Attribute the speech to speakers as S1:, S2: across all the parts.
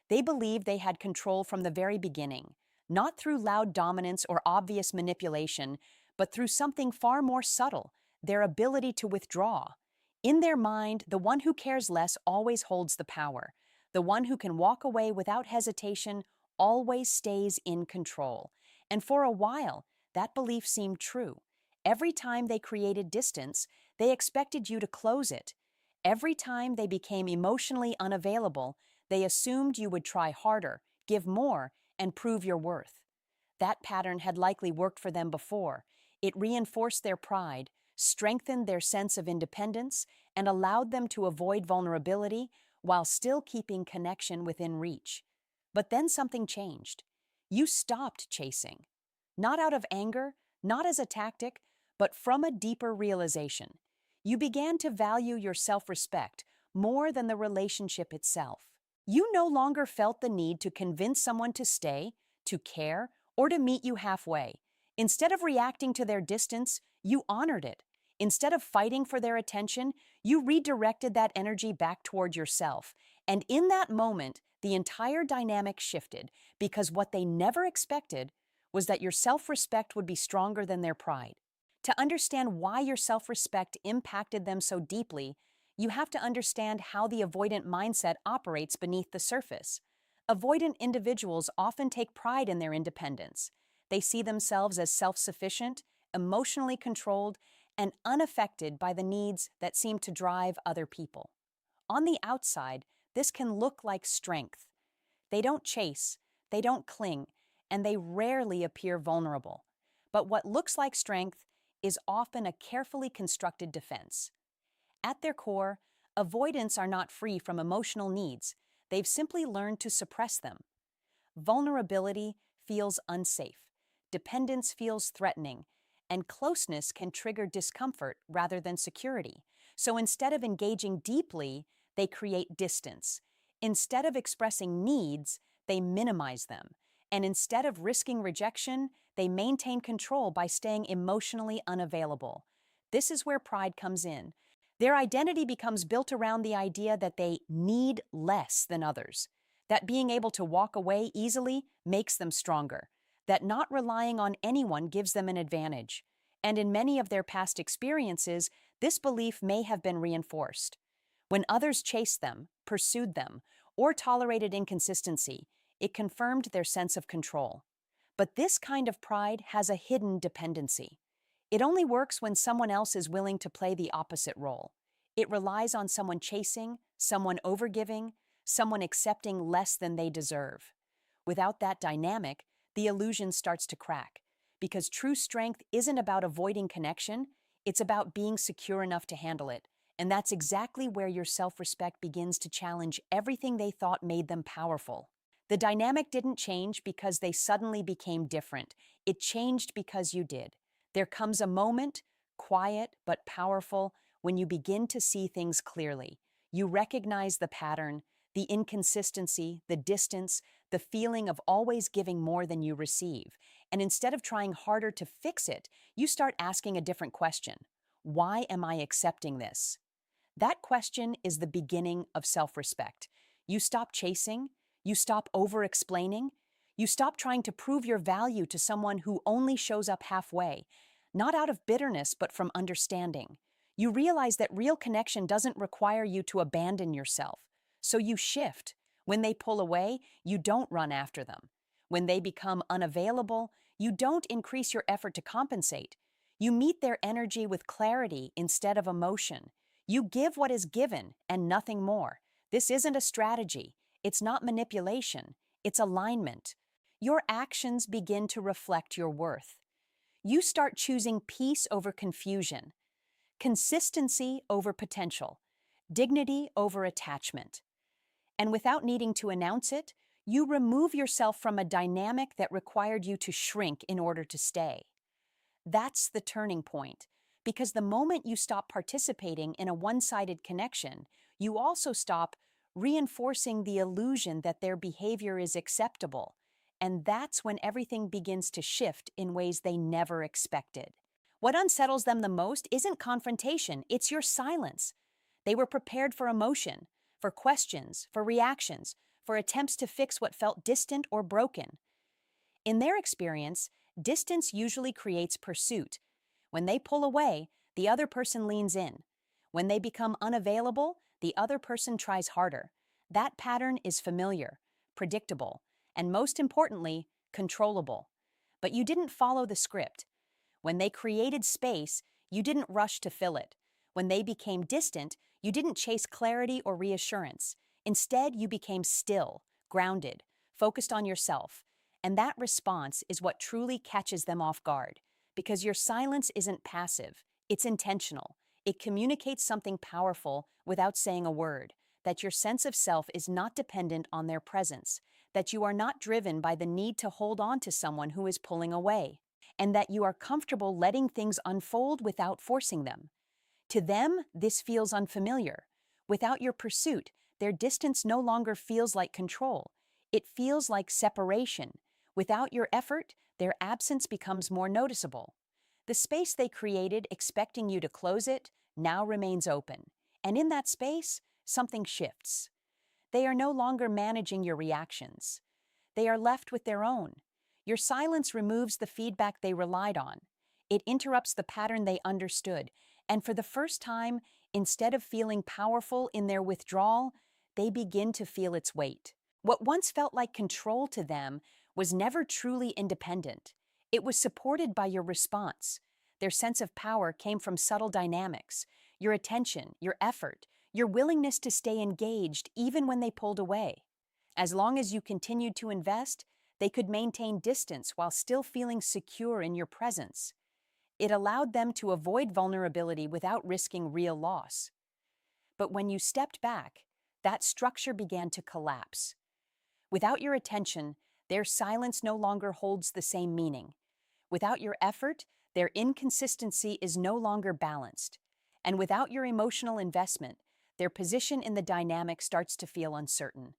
S1: They believed they had control from the very beginning, not through loud dominance or obvious manipulation, but through something far more subtle, their ability to withdraw. In their mind, the one who cares less always holds the power. The one who can walk away without hesitation always stays in control. And for a while, that belief seemed true. Every time they created distance, they expected you to close it. Every time they became emotionally unavailable, they assumed you would try harder, give more, and prove your worth. That pattern had likely worked for them before. It reinforced their pride, strengthened their sense of independence, and allowed them to avoid vulnerability while still keeping connection within reach. But then something changed. You stopped chasing. Not out of anger, not as a tactic, but from a deeper realization. You began to value your self-respect more than the relationship itself. You no longer felt the need to convince someone to stay, to care, or to meet you halfway. Instead of reacting to their distance, you honored it. Instead of fighting for their attention, you redirected that energy back toward yourself. And in that moment, the entire dynamic shifted because what they never expected was that your self-respect would be stronger than their pride. To understand why your self-respect impacted them so deeply, you have to understand how the avoidant mindset operates beneath the surface. Avoidant individuals often take pride in their independence. They see themselves as self-sufficient, emotionally controlled, and unaffected by the needs that seem to drive other people. On the outside, this can look like strength. They don't chase, they don't cling, and they rarely appear vulnerable. But what looks like strength is often a carefully constructed defense. At their core, avoidants are not free from emotional needs. They've simply learned to suppress them. Vulnerability feels unsafe. Dependence feels threatening. And closeness can trigger discomfort rather than security. So instead of engaging deeply, they create distance. Instead of expressing needs, they minimize them. And instead of risking rejection, they maintain control by staying emotionally unavailable. This is where pride comes in. Their identity becomes built around the idea that they need less than others, that being able to walk away easily makes them stronger, that not relying on anyone gives them an advantage. And in many of their past experiences, this belief may have been reinforced. When others chased them, pursued them, or tolerated inconsistency, it confirmed their sense of control. But this kind of pride has a hidden dependency. It only works when someone else is willing to play the opposite role. It relies on someone chasing, someone overgiving, someone accepting less than they deserve. Without that dynamic, the illusion starts to crack, because true strength isn't about avoiding connection, it's about being secure enough to handle it. And that's exactly where your self-respect begins to challenge everything they thought made them powerful. The dynamic didn't change because they suddenly became different. It changed because you did. There comes a moment, quiet but powerful, when you begin to see things clearly. You recognize the pattern, the inconsistency, the distance, the feeling of always giving more than you receive. And instead of trying harder to fix it, you start asking a different question. Why am I accepting this? That question is the beginning of self-respect. You stop chasing, you stop over-explaining, you stop trying to prove your value to someone who only shows up halfway, not out of bitterness but from understanding. You realize that real connection doesn't require you to abandon yourself. So you shift. When they pull away, you don't run after them. When they become unavailable, you don't increase your effort to compensate. You meet their energy with clarity instead of emotion. You give what is given and nothing more. This isn't a strategy. It's not manipulation. It's alignment. Your actions begin to reflect your worth. You start choosing peace over confusion, consistency over potential, dignity over attachment. And without needing to announce it, you remove yourself from a dynamic that required you to shrink in order to stay. That's the turning point, because the moment you stop participating in a one-sided connection, you also stop reinforcing the illusion that their behavior is acceptable. And that's when everything begins to shift in ways they never expected. What unsettles them the most isn't confrontation, it's your silence. They were prepared for emotion, for questions, for reactions, for attempts to fix what felt distant or broken. In their experience, distance usually creates pursuit. When they pull away, the other person leans in. When they become unavailable, the other person tries harder. That pattern is familiar, predictable, and most importantly, controllable. But you didn't follow the script. When they created space, you didn't rush to fill it. When they became distant, you didn't chase clarity or reassurance. Instead, you became still, grounded, focused on yourself. And that response is what truly catches them off guard. Because your silence isn't passive, it's intentional. It communicates something powerful without saying a word, that your sense of self is not dependent on their presence, that you are not driven by the need to hold on to someone who is pulling away, and that you are comfortable letting things unfold without forcing them. To them, this feels unfamiliar. Without your pursuit, their distance no longer feels like control. It feels like separation. Without your effort, their absence becomes more noticeable. The space they created, expecting you to close it, now remains open. And in that space, something shifts. They are no longer managing your reactions. They are left with their own. Your silence removes the feedback they relied on. It interrupts the pattern they understood. And for the first time, instead of feeling powerful in their withdrawal, they begin to feel its weight. What once felt like control to them was never truly independent. It was supported by your response. Their sense of power came from subtle dynamics, your attention, your effort, your willingness to stay engaged even when they pulled away. As long as you continued to invest, they could maintain distance while still feeling secure in your presence. It allowed them to avoid vulnerability without risking real loss. But when you stepped back, that structure began to collapse. Without your attention, their silence no longer holds the same meaning. Without your effort, their inconsistency is no longer balanced. And without your emotional investment, their position in the dynamic starts to feel uncertain.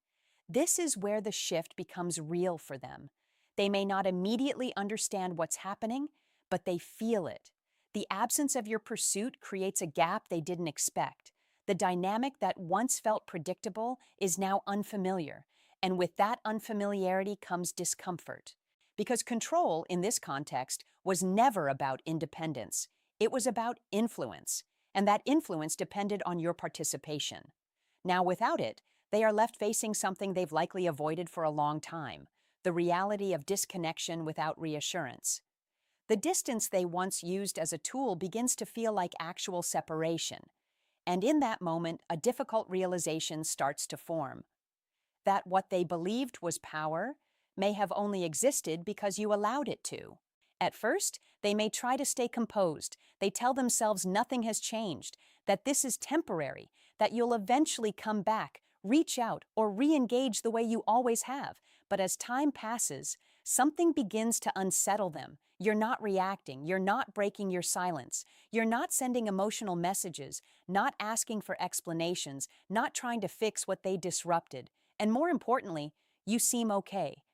S1: This is where the shift becomes real for them. They may not immediately understand what's happening, but they feel it. The absence of your pursuit creates a gap they didn't expect. The dynamic that once felt predictable is now unfamiliar, and with that unfamiliarity comes discomfort. Because control, in this context, was never about independence. It was about influence, and that influence depended on your participation. Now, without it, they are left facing something they've likely avoided for a long time, the reality of disconnection without reassurance. The distance they once used as a tool begins to feel like actual separation, and in that moment, a difficult realization starts to form. That what they believed was power may have only existed because you allowed it to. At first, they may try to stay composed. They tell themselves nothing has changed, that this is temporary, that you'll eventually come back, reach out, or re-engage the way you always have. But as time passes, something begins to unsettle them. You're not reacting, you're not breaking your silence, you're not sending emotional messages, not asking for explanations, not trying to fix what they disrupted. And more importantly, you seem okay.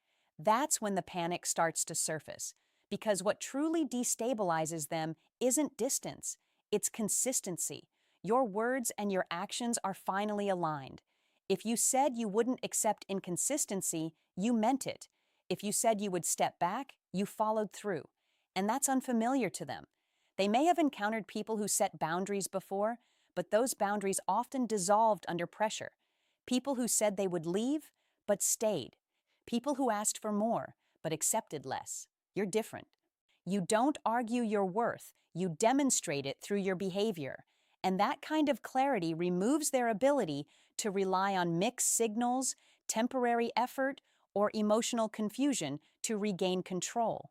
S1: That's when the panic starts to surface. Because what truly destabilizes them isn't distance, it's consistency. Your words and your actions are finally aligned. If you said you wouldn't accept inconsistency, you meant it. If you said you would step back, you followed through. And that's unfamiliar to them. They may have encountered people who set boundaries before, but those boundaries often dissolved under pressure. People who said they would leave, but stayed. People who asked for more, but accepted less. You're different. You don't argue your worth, you demonstrate it through your behavior. And that kind of clarity removes their ability to rely on mixed signals, temporary effort, or emotional confusion to regain control.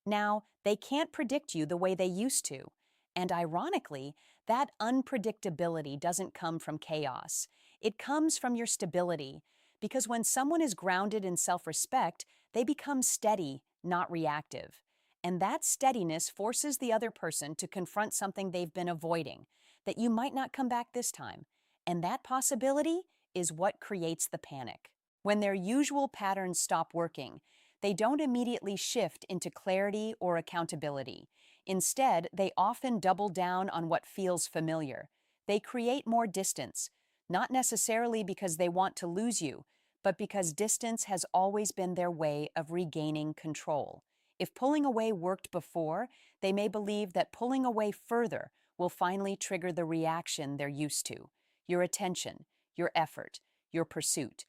S1: Now, they can't predict you the way they used to. And ironically, that unpredictability doesn't come from chaos. It comes from your stability. Because when someone is grounded in self-respect, they become steady, not reactive. And that steadiness forces the other person to confront something they've been avoiding, that you might not come back this time. And that possibility is what creates the panic. When their usual patterns stop working, they don't immediately shift into clarity or accountability. Instead, they often double down on what feels familiar. They create more distance, not necessarily because they want to lose you, but because distance has always been their way of regaining control. If pulling away worked before, they may believe that pulling away further will finally trigger the reaction they're used to: your attention, your effort, your pursuit.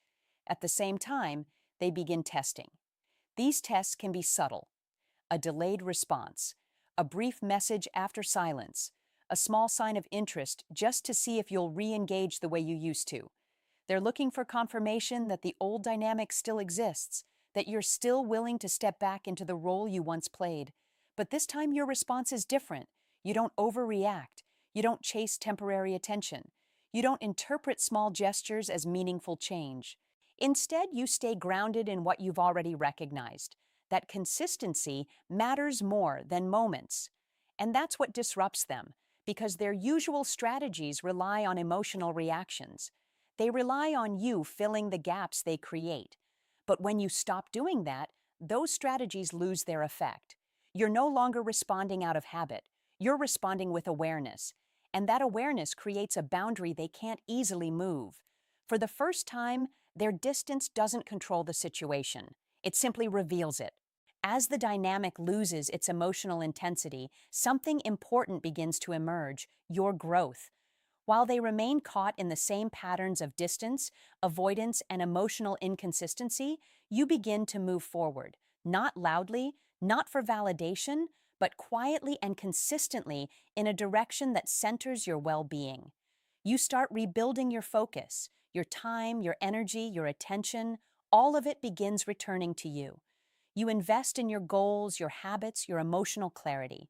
S1: At the same time, they begin testing. These tests can be subtle: a delayed response, a brief message after silence, a small sign of interest just to see if you'll re engage the way you used to. They're looking for confirmation that the old dynamic still exists, that you're still willing to step back into the role you once played. But this time your response is different. You don't overreact. You don't chase temporary attention. You don't interpret small gestures as meaningful change. Instead, you stay grounded in what you've already recognized: that consistency matters more than moments. And that's what disrupts them, because their usual strategies rely on emotional reactions. They rely on you filling the gaps they create. But when you stop doing that, those strategies lose their effect. You're no longer responding out of habit. You're responding with awareness. And that awareness creates a boundary they can't easily move. For the first time, their distance doesn't control the situation. It simply reveals it. As the dynamic loses its emotional intensity, something important begins to emerge: your growth. While they remain caught in the same patterns of distance, avoidance, and emotional inconsistency, you begin to move forward, not loudly, not for validation, but quietly and consistently in a direction that centers your well-being. You start rebuilding your focus, your time, your energy, your attention. All of it begins returning to you. You invest in your goals, your habits, your emotional clarity.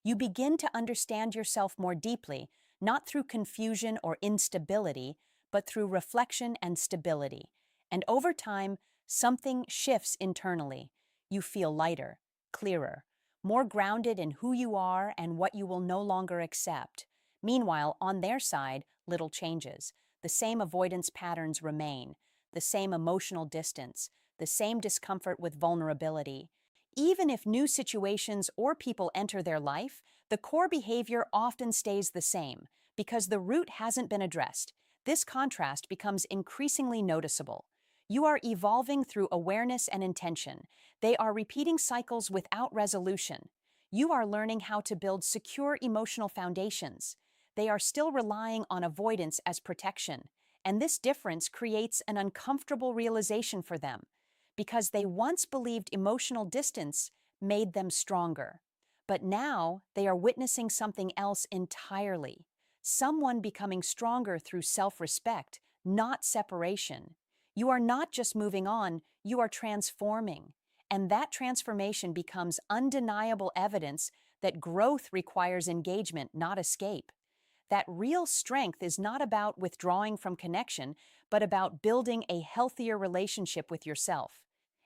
S1: You begin to understand yourself more deeply, not through confusion or instability, but through reflection and stability. And over time, something shifts internally. You feel lighter, clearer, more grounded in who you are and what you will no longer accept. Meanwhile, on their side, little changes. The same avoidance patterns remain, the same emotional distance, the same discomfort with vulnerability. Even if new situations or people enter their life, the core behavior often stays the same because the root hasn't been addressed. This contrast becomes increasingly noticeable. You are evolving through awareness and intention. They are repeating cycles without resolution. You are learning how to build secure emotional foundations. They are still relying on avoidance as protection. And this difference creates an uncomfortable realization for them, because they once believed emotional distance made them stronger. But now they are witnessing something else entirely: someone becoming stronger through self-respect, not separation. You are not just moving on, you are transforming. And that transformation becomes undeniable evidence that growth requires engagement, not escape. That real strength is not about withdrawing from connection, but about building a healthier relationship with yourself.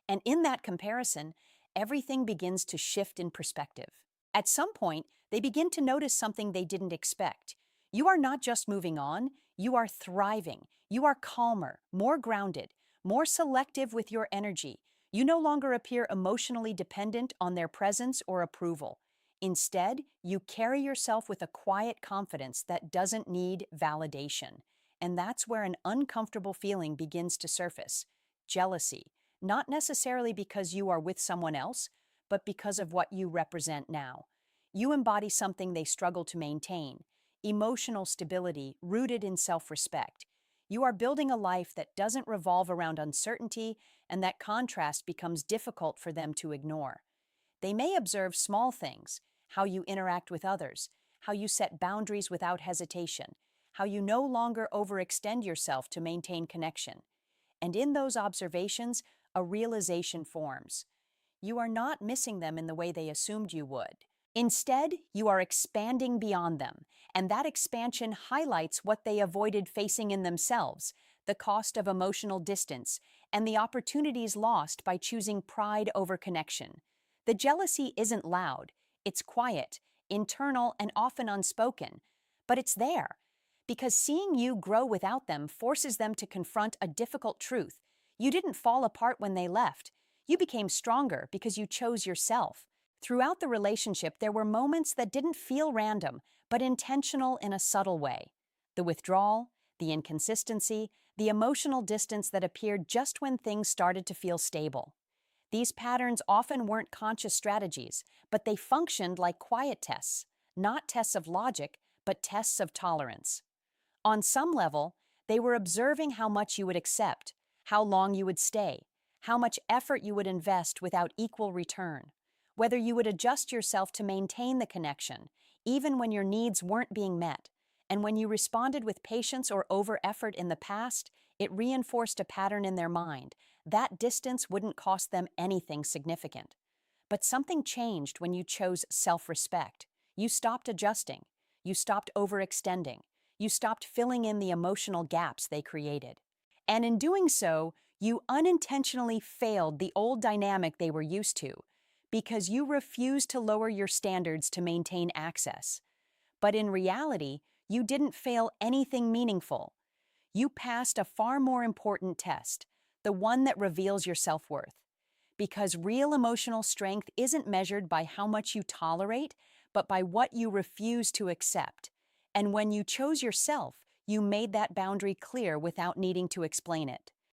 S1: And in that comparison, everything begins to shift in perspective. At some point, they begin to notice something they didn't expect. You are not just moving on, you are thriving. You are calmer, more grounded, more selective with your energy. You no longer appear emotionally dependent on their presence or approval. Instead, you carry yourself with a quiet confidence that doesn't need validation. And that's where an uncomfortable feeling begins to surface: jealousy, not necessarily because you are with someone else, but because of what you represent now. You embody something they struggle to maintain: emotional stability rooted in self-respect. You are building a life that doesn't revolve around uncertainty, and that contrast becomes difficult for them to ignore. They may observe small things: how you interact with others, how you set boundaries without hesitation, how you no longer overextend yourself to maintain connection. And in those observations, a realization forms. You are not missing them in the way they assumed you would. Instead, you are expanding beyond them, and that expansion highlights what they avoided facing in themselves: the cost of emotional distance and the opportunities lost by choosing pride over connection. The jealousy isn't loud, it's quiet, internal, and often unspoken, but it's there, because seeing you grow without them forces them to confront a difficult truth. You didn't fall apart when they left. You became stronger because you chose yourself. Throughout the relationship, there were moments that didn't feel random, but intentional in a subtle way: the withdrawal, the inconsistency, the emotional distance that appeared just when things started to feel stable. These patterns often weren't conscious strategies, but they functioned like quiet tests, not tests of logic, but tests of tolerance. On some level, they were observing how much you would accept, how long you would stay, how much effort you would invest without equal return, whether you would adjust yourself to maintain the connection, even when your needs weren't being met. And when you responded with patience or over-effort in the past, it reinforced a pattern in their mind. That distance wouldn't cost them anything significant. But something changed when you chose self-respect. You stopped adjusting. You stopped overextending. You stopped filling in the emotional gaps they created. And in doing so, you unintentionally failed the old dynamic they were used to, because you refused to lower your standards to maintain access. But in reality, you didn't fail anything meaningful. You passed a far more important test, the one that reveals your self-worth. Because real emotional strength isn't measured by how much you tolerate, but by what you refuse to accept. And when you chose yourself, you made that boundary clear without needing to explain it.